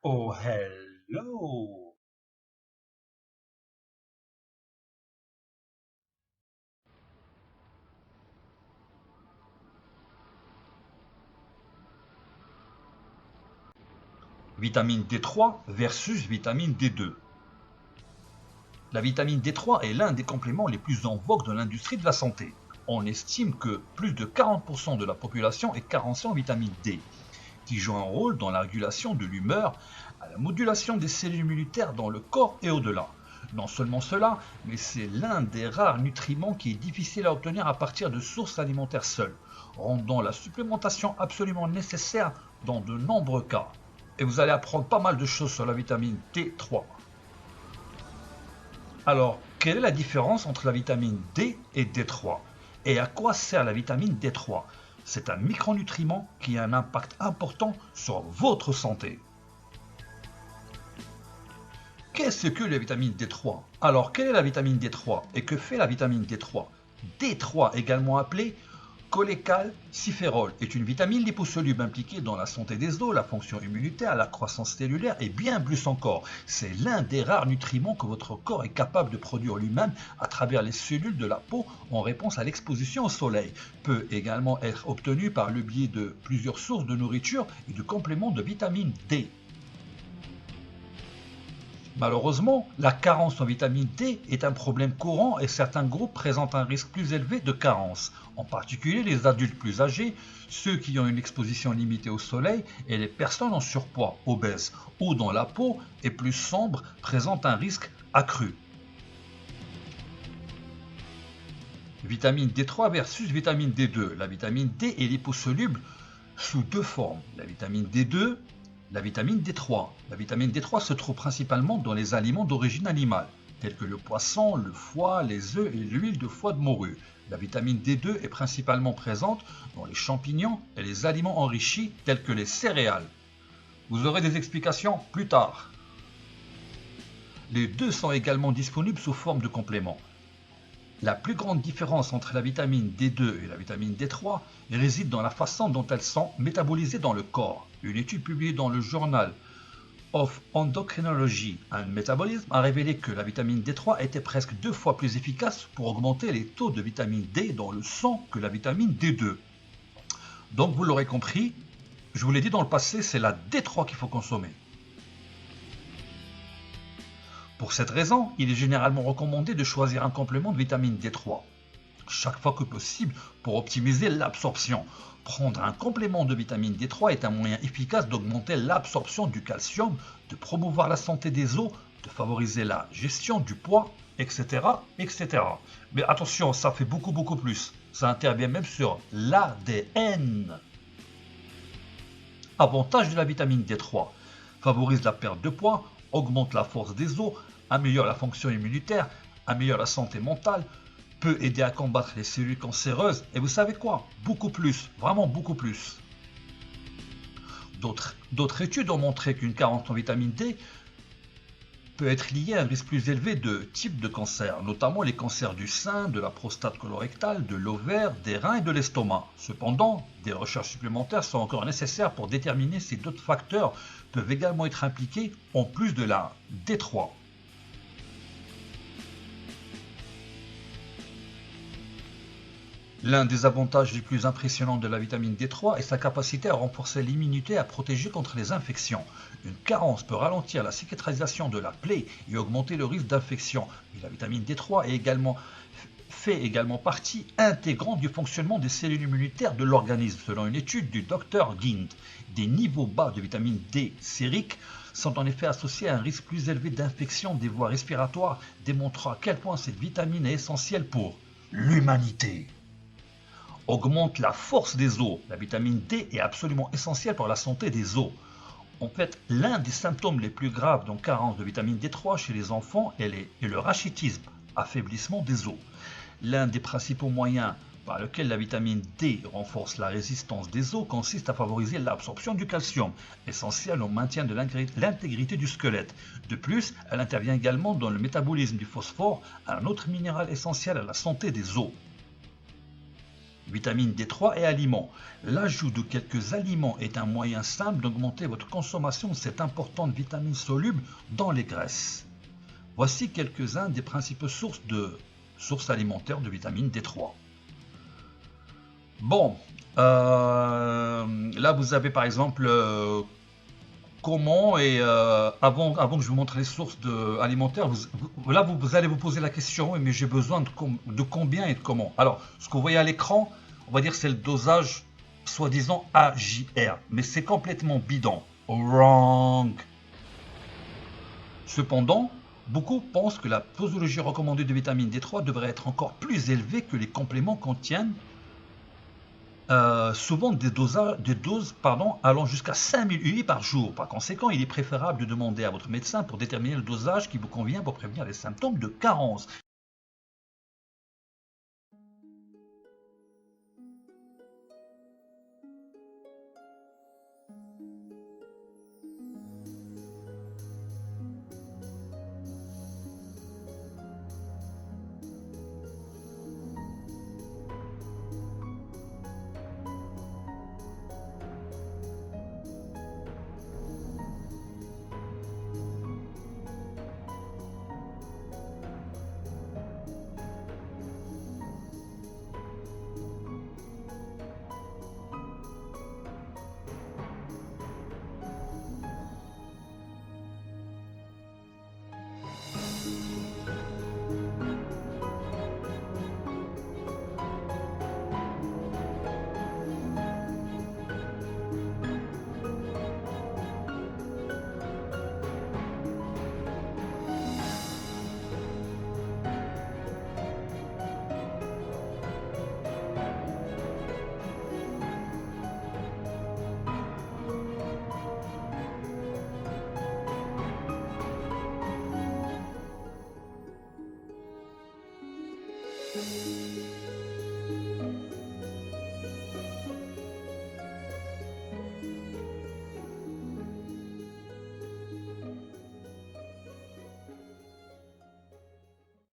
Oh, hello! Vitamine D3 versus vitamine D2. La vitamine D3 est l'un des compléments les plus en vogue dans l'industrie de la santé. On estime que plus de 40% de la population est carencée en vitamine D, qui joue un rôle dans la régulation de l'humeur, à la modulation des cellules immunitaires dans le corps et au-delà. Non seulement cela, mais c'est l'un des rares nutriments qui est difficile à obtenir à partir de sources alimentaires seules, rendant la supplémentation absolument nécessaire dans de nombreux cas. Et vous allez apprendre pas mal de choses sur la vitamine D3. Alors, quelle est la différence entre la vitamine D et D3? Et à quoi sert la vitamine D3? C'est un micronutriment qui a un impact important sur votre santé. Qu'est-ce que la vitamine D3? Alors, quelle est la vitamine D3 et que fait la vitamine D3? D3, également appelée cholécalciférol, est une vitamine liposoluble impliquée dans la santé des os, la fonction immunitaire, la croissance cellulaire et bien plus encore. C'est l'un des rares nutriments que votre corps est capable de produire lui-même à travers les cellules de la peau en réponse à l'exposition au soleil. Peut également être obtenu par le biais de plusieurs sources de nourriture et de compléments de vitamine D. Malheureusement, la carence en vitamine D est un problème courant et certains groupes présentent un risque plus élevé de carence, en particulier les adultes plus âgés, ceux qui ont une exposition limitée au soleil et les personnes en surpoids, obèses ou dont la peau est plus sombre présentent un risque accru. Vitamine D3 versus vitamine D2. La vitamine D est liposoluble sous deux formes, la vitamine D2, la vitamine D3. La vitamine D3 se trouve principalement dans les aliments d'origine animale, tels que le poisson, le foie, les œufs et l'huile de foie de morue. La vitamine D2 est principalement présente dans les champignons et les aliments enrichis tels que les céréales. Vous aurez des explications plus tard. Les deux sont également disponibles sous forme de compléments. La plus grande différence entre la vitamine D2 et la vitamine D3 réside dans la façon dont elles sont métabolisées dans le corps. Une étude publiée dans le Journal of Endocrinology and Metabolism a révélé que la vitamine D3 était presque 2 fois plus efficace pour augmenter les taux de vitamine D dans le sang que la vitamine D2. Donc vous l'aurez compris, je vous l'ai dit dans le passé, c'est la D3 qu'il faut consommer. Pour cette raison, il est généralement recommandé de choisir un complément de vitamine D3 chaque fois que possible pour optimiser l'absorption. Prendre un complément de vitamine D3 est un moyen efficace d'augmenter l'absorption du calcium, de promouvoir la santé des os, de favoriser la gestion du poids, etc. etc. Mais attention, ça fait beaucoup plus. Ça intervient même sur l'ADN. Avantage de la vitamine D3. Favorise la perte de poids, augmente la force des os, améliore la fonction immunitaire, améliore la santé mentale, peut aider à combattre les cellules cancéreuses et vous savez quoi? Beaucoup plus, vraiment beaucoup plus. D'autres études ont montré qu'une carence en vitamine D peut être liée à un risque plus élevé de types de cancers, notamment les cancers du sein, de la prostate colorectale, de l'ovaire, des reins et de l'estomac. Cependant, des recherches supplémentaires sont encore nécessaires pour déterminer si d'autres facteurs peuvent également être impliqués en plus de la D3. L'un des avantages les plus impressionnants de la vitamine D3 est sa capacité à renforcer l'immunité et à protéger contre les infections. Une carence peut ralentir la cicatrisation de la plaie et augmenter le risque d'infection. Mais la vitamine D3 fait également partie intégrante du fonctionnement des cellules immunitaires de l'organisme. Selon une étude du Dr Gint, des niveaux bas de vitamine D sérique sont en effet associés à un risque plus élevé d'infection des voies respiratoires, démontrant à quel point cette vitamine est essentielle pour l'humanité. Augmente la force des os. La vitamine D est absolument essentielle pour la santé des os. En fait, l'un des symptômes les plus graves d'une carence de vitamine D3 chez les enfants est le rachitisme, affaiblissement des os. L'un des principaux moyens par lequel la vitamine D renforce la résistance des os consiste à favoriser l'absorption du calcium, essentiel au maintien de l'intégrité du squelette. De plus, elle intervient également dans le métabolisme du phosphore, un autre minéral essentiel à la santé des os. vitamine D3 et aliments. L'ajout de quelques aliments est un moyen simple d'augmenter votre consommation de cette importante vitamine soluble dans les graisses. Voici quelques-uns des principales sources alimentaires de vitamine D3. Bon, là vous avez par exemple comment et avant que je vous montre les sources alimentaires, là vous allez vous poser la question, oui, mais j'ai besoin de combien et de comment. Alors, ce que vous voyez à l'écran, on va dire c'est le dosage soi-disant AJR, mais c'est complètement bidon. Wrong. Cependant, beaucoup pensent que la posologie recommandée de vitamine D3 devrait être encore plus élevée, que les compléments contiennent souvent des doses allant jusqu'à 5000 UI par jour. Par conséquent, il est préférable de demander à votre médecin pour déterminer le dosage qui vous convient pour prévenir les symptômes de carence.